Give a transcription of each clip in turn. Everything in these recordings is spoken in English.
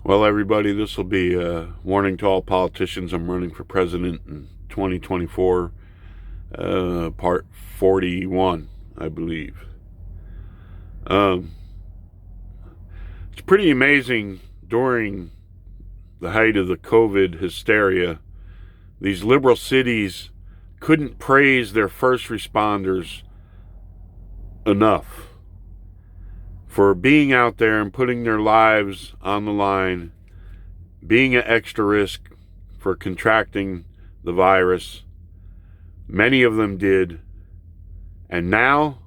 Well, everybody, this will be a warning to all politicians. I'm running for president in 2024, part 41, I believe. It's pretty amazing during the height of the COVID hysteria, these liberal cities couldn't praise their first responders enough for being out there and putting their lives on the line, being at extra risk for contracting the virus. Many of them did. And now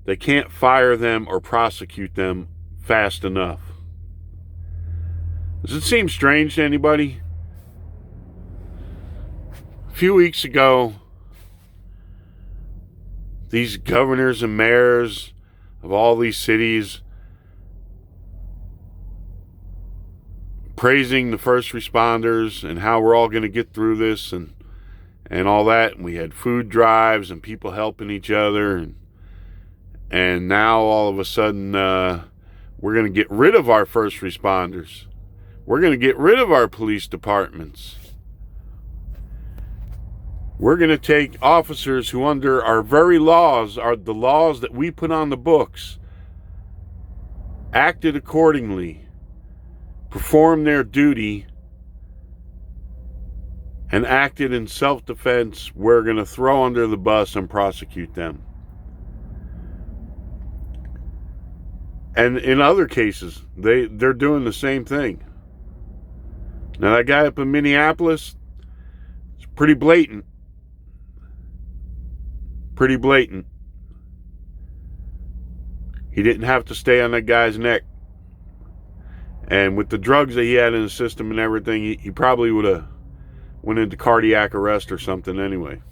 they can't fire them or prosecute them fast enough. Does it seem strange to anybody? A few weeks ago, these governors and mayors of all these cities praising the first responders and how we're all going to get through this and all that. And we had food drives and people helping each other. And now all of a sudden, we're going to get rid of our first responders. We're going to get rid of our police departments. We're going to take officers who, under our very laws, are the laws that we put on the books, acted accordingly, performed their duty, and acted in self-defense. We're going to throw under the bus and prosecute them. And in other cases, they're doing the same thing. Now, that guy up in Minneapolis, it's pretty blatant. Pretty blatant. He didn't have to stay on that guy's neck. And with the drugs that he had in his system and everything, he probably would have went into cardiac arrest or something anyway.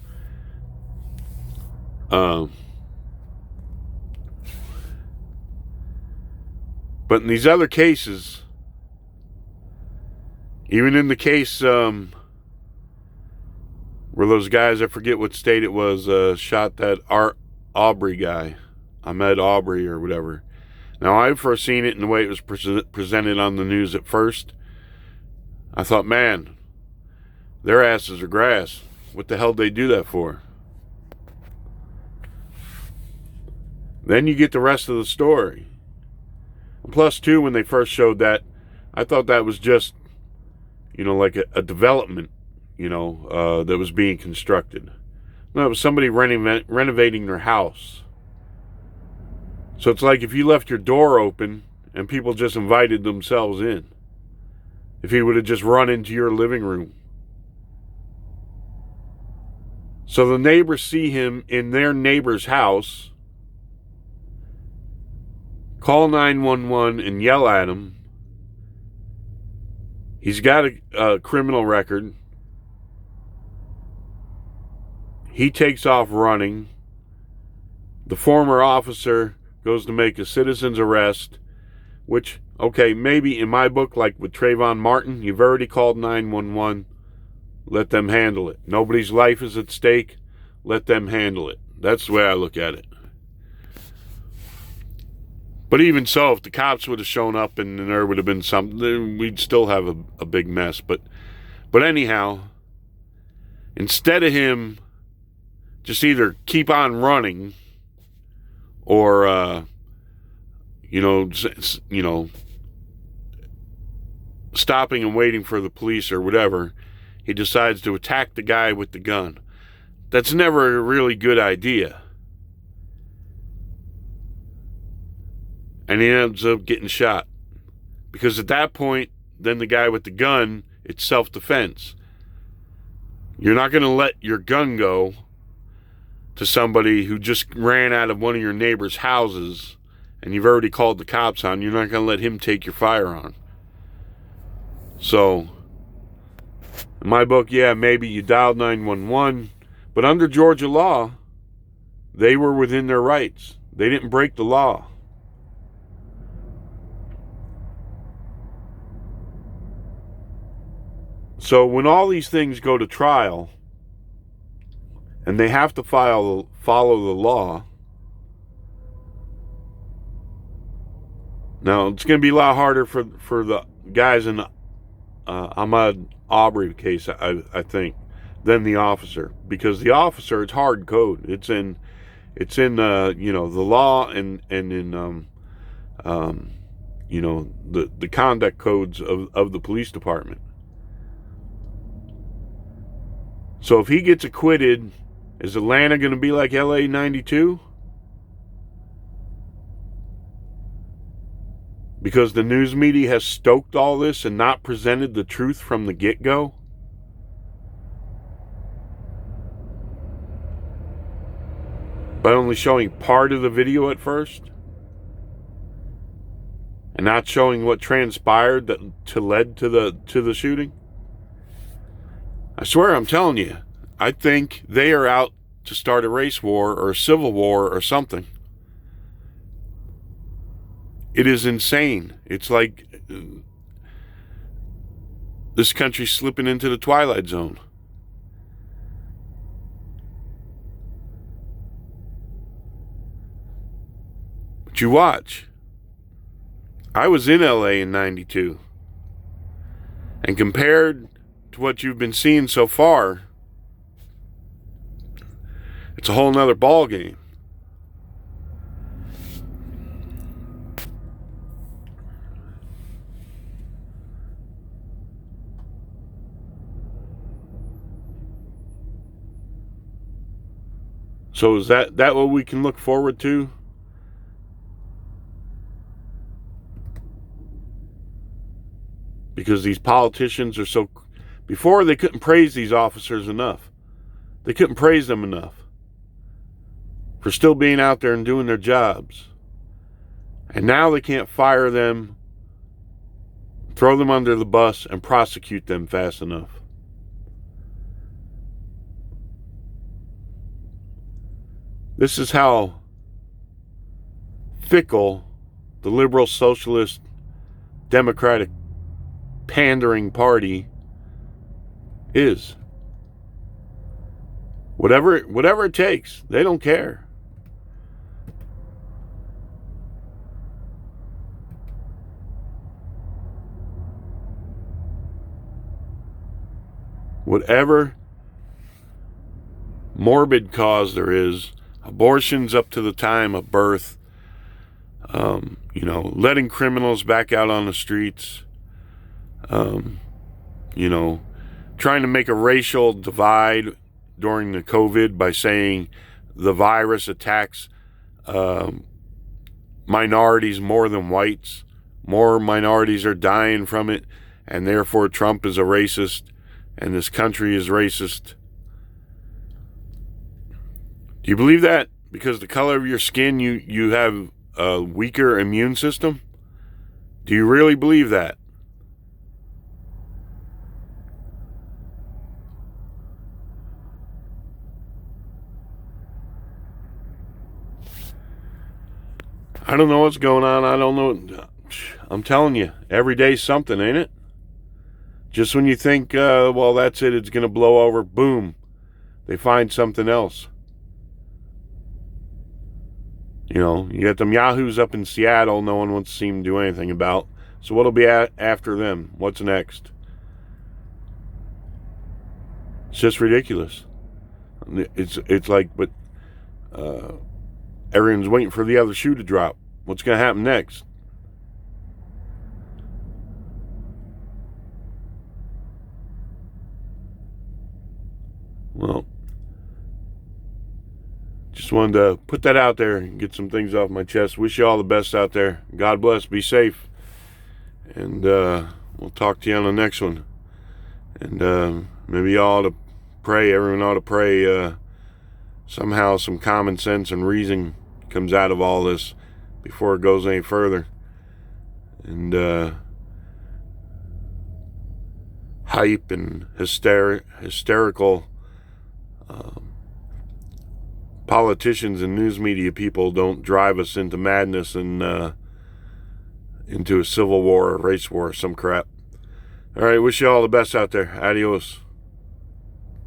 But in these other cases, even in the case where those guys, I forget what state it was, shot that Aubrey guy, Ahmaud Arbery or whatever. Now, I've first seen it in the way it was presented on the news at first. I thought, man, their asses are grass. What the hell did they do that for? Then you get the rest of the story. Plus, too, when they first showed that, I thought that was just, like a development, that was being constructed. No, it was somebody renovating their house. So it's like if you left your door open and people just invited themselves in. If he would have just run into your living room. So the neighbors see him in their neighbor's house, call 911 and yell at him. He's got a criminal record. He takes off running. The former officer goes to make a citizen's arrest, which, okay, maybe in my book, like with Trayvon Martin, you've already called 911. Let them handle it. Nobody's life is at stake. Let them handle it. That's the way I look at it. But even so, if the cops would have shown up and there would have been something, we'd still have a big mess. But anyhow, instead of him just either keep on running or, stopping and waiting for the police or whatever, he decides to attack the guy with the gun. That's never a really good idea. And he ends up getting shot. Because at that point, then the guy with the gun, it's self-defense. You're not going to let your gun go to somebody who just ran out of one of your neighbor's houses and you've already called the cops on. You're not going to let him take your firearm. So, in my book, yeah, maybe you dialed 911, but under Georgia law, they were within their rights. They didn't break the law. So when all these things go to trial, and they have to follow the law, now it's going to be a lot harder for the guys in Ahmaud Arbery case, I think, than the officer, because the officer, it's hard code. It's in the law and in the conduct codes of the police department. So if he gets acquitted, is Atlanta going to be like LA 92? Because the news media has stoked all this and not presented the truth from the get-go? By only showing part of the video at first? And not showing what transpired that led to the shooting? I swear, I'm telling you, I think they are out to start a race war or a civil war or something. It is insane. It's like this country's slipping into the Twilight Zone. But you watch. I was in LA in 92. And compared to what you've been seeing so far, it's a whole nother ball game. So is that what we can look forward to? Because these politicians are so... Before, they couldn't praise these officers enough. They couldn't praise them enough for still being out there and doing their jobs. And now they can't fire them, throw them under the bus, and prosecute them fast enough. This is how fickle the liberal, socialist, democratic, pandering party is. Whatever it takes, they don't care. Whatever morbid cause there is, abortions up to the time of birth, letting criminals back out on the streets, trying to make a racial divide during the COVID by saying the virus attacks minorities more than whites. More minorities are dying from it, and therefore Trump is a racist, and this country is racist. Do you believe that? Because the color of your skin, you have a weaker immune system? Do you really believe that? I don't know what's going on. I don't know. I'm telling you, every day's something, ain't it? Just when you think, well, that's it, it's going to blow over, boom, they find something else. You got them yahoos up in Seattle no one wants to see them do anything about. So what'll be after them? What's next? It's just ridiculous. It's like, but everyone's waiting for the other shoe to drop. What's going to happen next? Well, just wanted to put that out there and get some things off my chest. Wish you all the best out there. God bless. Be safe. And we'll talk to you on the next one. And maybe you all ought to pray. Everyone ought to pray somehow some common sense and reason comes out of all this before it goes any further. And hype and hysterical politicians and news media people don't drive us into madness and into a civil war or race war or some crap. All right, wish you all the best out there. Adios.